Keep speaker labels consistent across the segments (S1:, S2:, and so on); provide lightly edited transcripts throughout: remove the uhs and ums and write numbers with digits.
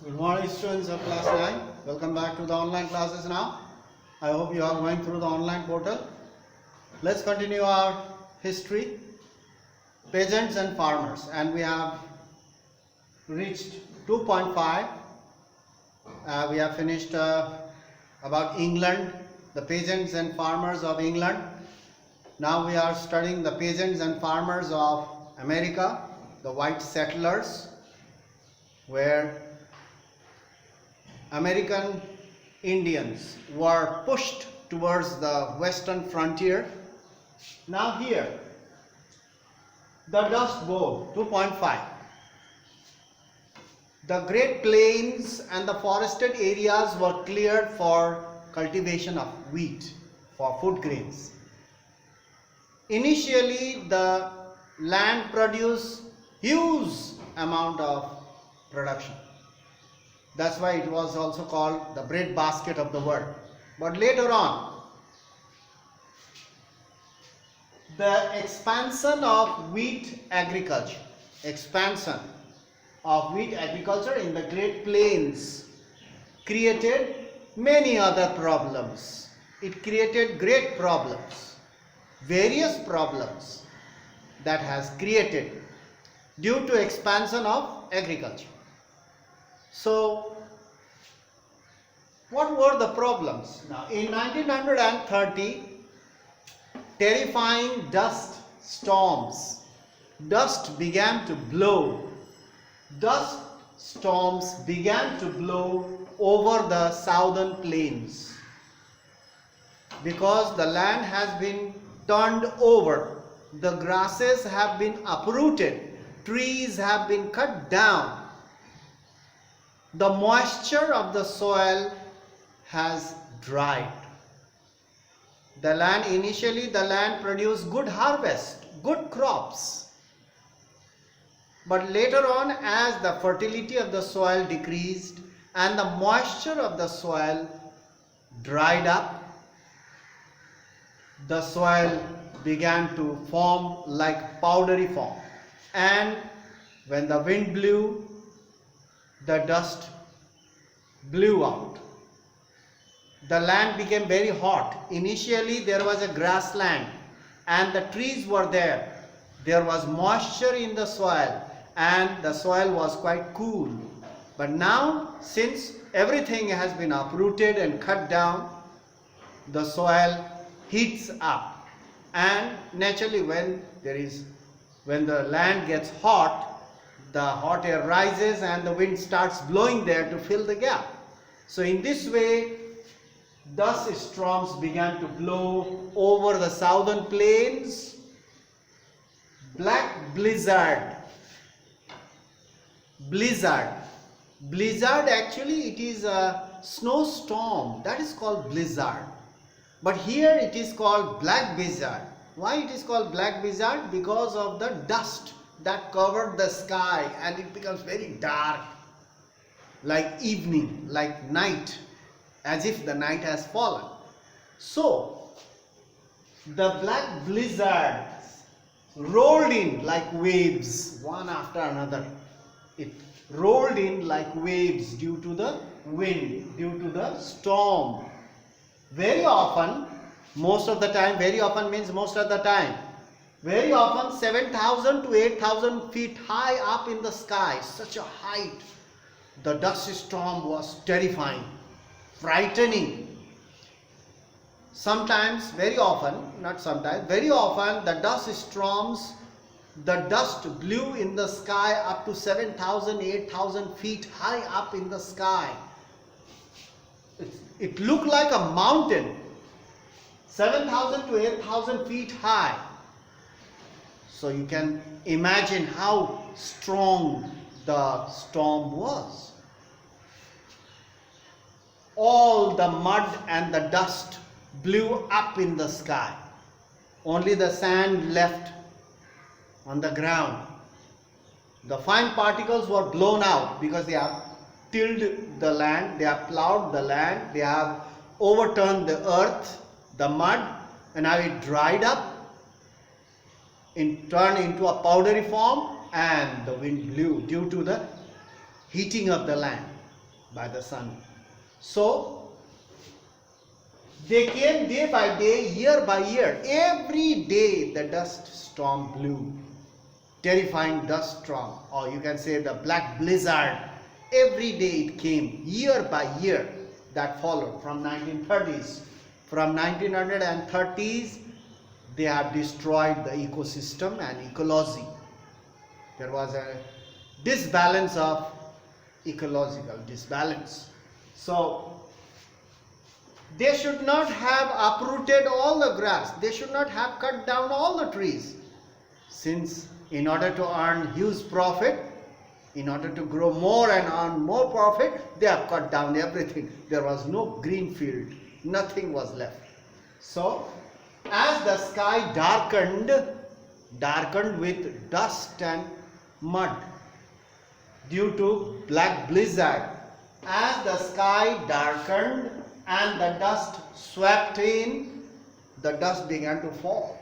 S1: Good morning, students of class 9. Welcome back to the online classes now. I hope you are going through the online portal. Let's continue our history, peasants and farmers, and we have reached 2.5. We have finished about England, the peasants and farmers of England. Now we are studying the peasants and farmers of America, the white settlers, where American Indians were pushed towards the western frontier. Now here, the Dust Bowl 2.5. The Great Plains and the forested areas were cleared for cultivation of wheat, for food grains. Initially, the land produced huge amount of production. That's why it was also called the bread basket of the world. But later on, the expansion of wheat agriculture in the Great Plains created many other problems. It created great problems, various problems that has created due to expansion of agriculture. So, what were the problems? Now, in 1930, terrifying dust storms, dust began to blow. Dust storms began to blow over the southern plains because the land has been turned over, the grasses have been uprooted, trees have been cut down. The moisture of the soil has dried. Initially the land produced good harvest, good crops. But later on, as the fertility of the soil decreased and the moisture of the soil dried up, the soil began to form like powdery form. And when the wind blew, the dust blew out. The land became very hot. Initially there was a grassland and the trees were there. There was moisture in the soil and the soil was quite cool. But now, since everything has been uprooted and cut down, the soil heats up. And naturally when the land gets hot, the hot air rises and the wind starts blowing there to fill the gap. So in this way, dust storms began to blow over the southern plains. Black blizzard. Blizzard actually it is a snowstorm. That is called blizzard. But here it is called black blizzard. Why it is called black blizzard? Because of the dust that covered the sky and it becomes very dark, like evening, like night, as if the night has fallen. So the black blizzards rolled in like waves, one after another. It rolled in like waves due to the wind, due to the storm. Very often, most of the time, very often means most of the time, very often 7,000 to 8,000 feet high up in the sky, such a height. The dust storm was terrifying, frightening. Sometimes, very often, not sometimes, very often the dust storms, the dust blew in the sky up to 7,000, 8,000 feet high up in the sky. It looked like a mountain, 7,000 to 8,000 feet high. So you can imagine how strong the storm was. All the mud and the dust blew up in the sky. Only the sand left on the ground. The fine particles were blown out because they have tilled the land, they have plowed the land, they have overturned the earth, the mud, and now it dried up, turned into a powdery form, and the wind blew due to the heating of the land. by the sun. So they came day by day, year by year. Every day the dust storm blew. Terrifying dust storm, or you can say the black blizzard. Every day it came, year by year, that followed from 1930s. From 1930s, they have destroyed the ecosystem and ecology. There was a disbalance of ecological disbalance. So they should not have uprooted all the grass. They should not have cut down all the trees. Since in order to earn huge profit, in order to grow more and earn more profit, they have cut down everything. There was no green field. Nothing was left. So as the sky darkened with dust and mud due to black blizzard, as the sky darkened and the dust swept in, the dust began to fall.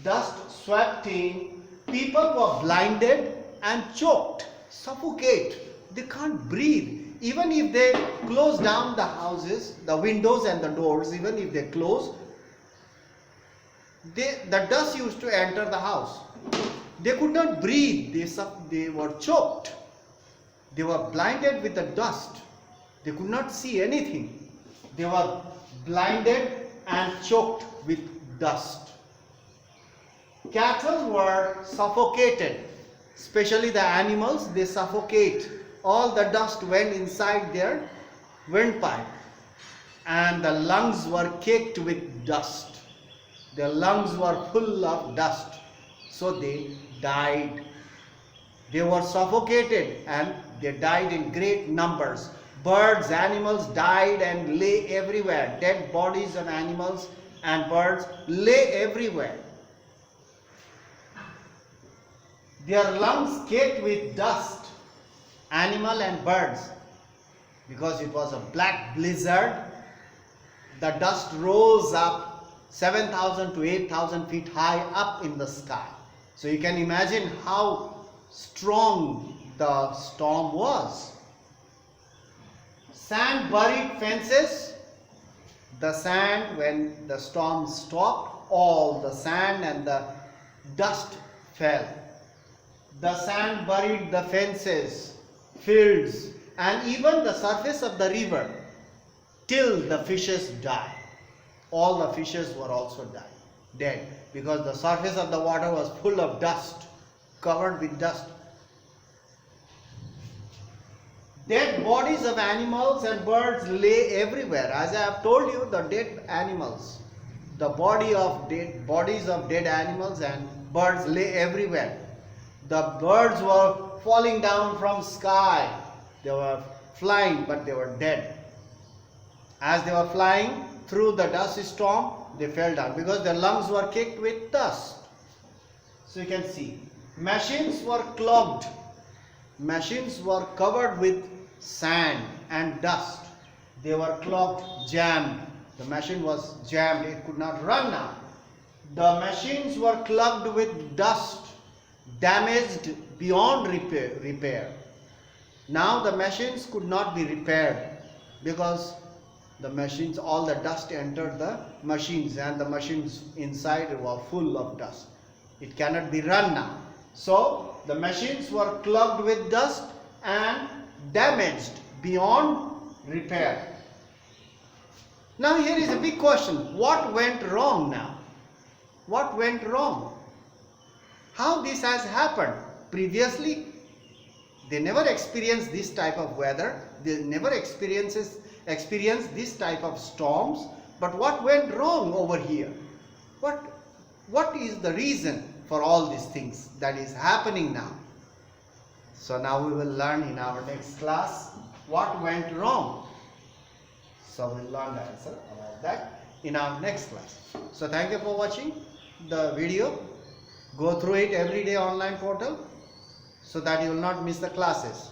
S1: Dust swept in, people were blinded and choked, suffocate. They can't breathe. Even if they close down the houses, the windows and the doors, even if they close, the dust used to enter the house. They could not breathe. They were choked. They were blinded with the dust. They could not see anything. They were blinded and choked with dust. Cattle were suffocated, especially the animals. They suffocate. All the dust went inside their windpipe, and the lungs were caked with dust. Their lungs were full of dust, so they died. They were suffocated and they died in great numbers. Birds, animals died and lay everywhere. Dead bodies of animals and birds lay everywhere. Their lungs caked with dust, animal and birds, because it was a black blizzard. The dust rose up 7,000 to 8,000 feet high up in the sky. So you can imagine how strong the storm was. Sand buried fences. The sand, when the storm stopped, all the sand and the dust fell. The sand buried the fences, fields, and even the surface of the river, till the fishes died. All the fishes were also dead, because the surface of the water was full of dust, covered with dust. Dead bodies of animals and birds lay everywhere. As I have told you, the dead animals, the bodies of dead animals and birds lay everywhere. The birds were falling down from sky. They were flying, but they were dead. As they were flying through the dust storm, they fell down because their lungs were caked with dust. So you can see, machines were clogged. Machines were covered with sand and dust. They were clogged, jammed. The machine was jammed. It could not run now. The machines were clogged with dust, damaged beyond repair. Now the machines could not be repaired because the machines, all the dust entered the machines, and the machines inside were full of dust. It cannot be run now. So the machines were clogged with dust and damaged beyond repair. Now here is a big question. What went wrong now? What went wrong? How this has happened? Previously, they never experienced this type of weather. They never experienced this type of storms. But what went wrong over here? What is the reason for all these things that is happening now? So now we will learn in our next class what went wrong. So we'll learn the answer about that in our next class. So thank you for watching the video. Go through it every day online portal so that you will not miss the classes.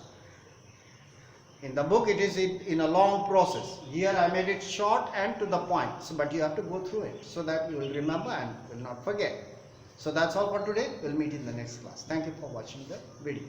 S1: In the book it is in a long process. Here I made it short and to the point. So, but you have to go through it so that you will remember and will not forget. So that's all for today. We'll meet in the next class. Thank you for watching the video.